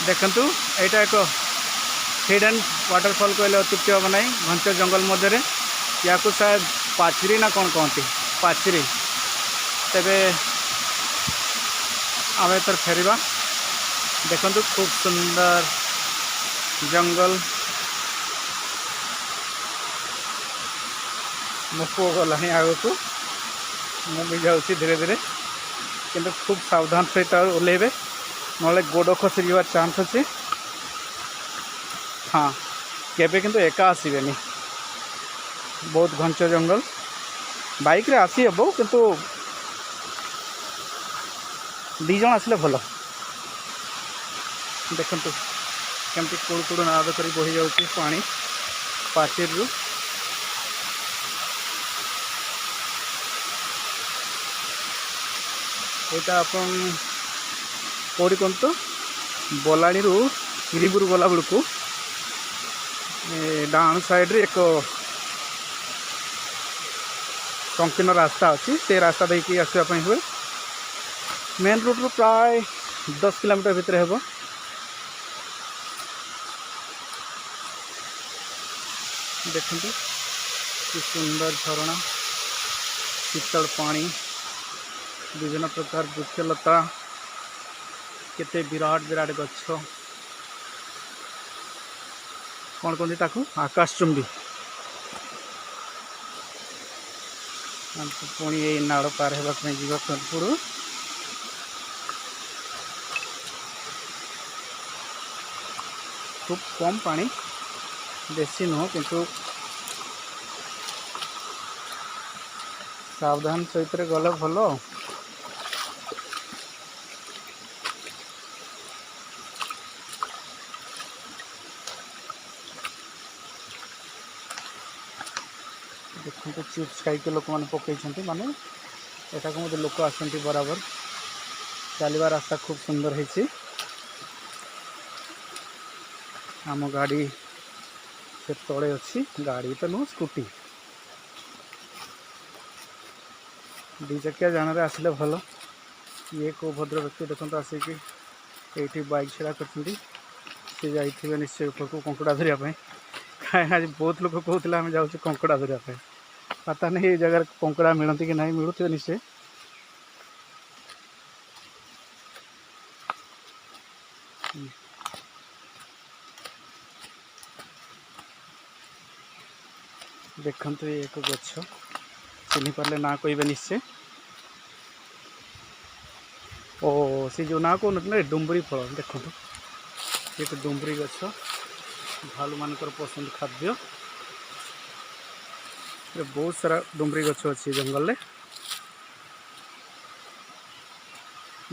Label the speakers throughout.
Speaker 1: देखंतु एटा एक hidden waterfall कहले अत्युक्ति हम ना घंच जंगल मध्य या शायद पाचरी ना कौन कहती पाचरी तेरे आम तर फेरवा देखंतु खूब सुंदर जंगल मो पुओ गला आग को मुझे जाऊँगी धीरे धीरे किंतु खूब सावधान सहित ओह्लैबे ना गोड़ खसी जावार चान्स अच्छे। हाँ केबे किंतु एका आसबेनी बहुत घंच जंगल बाइक रे आसी हेबो किंतु दीज आसले भल देखंतु केमती कुड़ कुड़ नाद कर बही जाऊँगी पानी पाचेर रु यहाँ अपन कौटी कौन तो बलाणी हिरीपुर गला बेलू डाण साइड रे एक संकीर्ण रास्ता अच्छी से रास्ता देखिए आसवाई हुए मेन रोड रू प्राय 10 किलोमीटर भितर हे देखते कि सुंदर झरणा शीतल पानी विभिन्न प्रकार वृक्षलता केते विराट विराट गछ कौन कहते ताकू आकाशचुंबी पुणी ये नाड़ पार होगा जीवा सोनपुर खूब कम पानी बेसी नुह किंतु सावधान सहित गले भल देखते चिप्स खाई लोक मैंने पकई माने एटा को लोक आसती बराबर चलवा रास्ता खूब सुंदर है आम गाड़ी से तले अच्छी गाड़ी तो नुह स्कूटी दी चकिया जान आसले भल ये को भद्र व्यक्ति देखते आसिक ये बाइक छड़ा कर जाइए निश्चय ऊपर को कंकड़ा धरने कहीं आज बहुत लोग कहते आम जाऊँ कंकड़ा धरने पता नहीं ये जगह कंकड़ा मिलती कि नहीं मिलूथे निश्चय देखते ये एक गछ चिन्ह पारे ना कहे निश्चय ओ सी जो ना कौन ना डुंबरी फल देखो ये तो डुंबरी गछ भालू मान पसंद खाद्य बहुत सारा डुंबरी गछ अच्छी जंगल में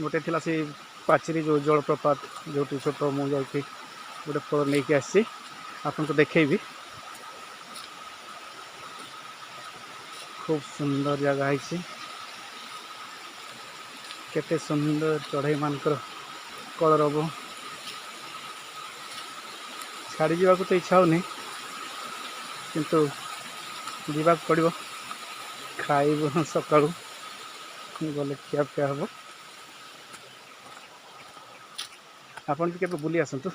Speaker 1: गोटे थी सी पाचेरी जो जलप्रपात जो छोट मुझे गोटे फल नहीं आसी आपको देखेबी खूब सुंदर जगह है केते सुंदर चढ़ई मानकर कलरव छाड़ी जावाक तो इच्छा होनी किंतु जीवाक पड़ो खाइब सका गले खिया पिया हम आपन भी केबे बुली आसतु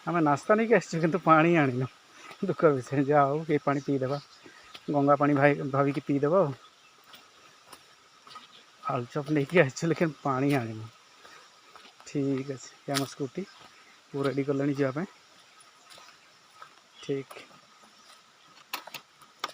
Speaker 1: आम नास्ता नहीं आसचु किंतु पानी आनिनु दुख विषय जाओ ये पानी पीदेवा गंगा पानी भाई भाविकी पीदेव आलुचप नहीं आसचु लेकिन पानी आनिनु ठीक अच्छे आम स्कूटी पूरा रेडी कले जावाई ठीक।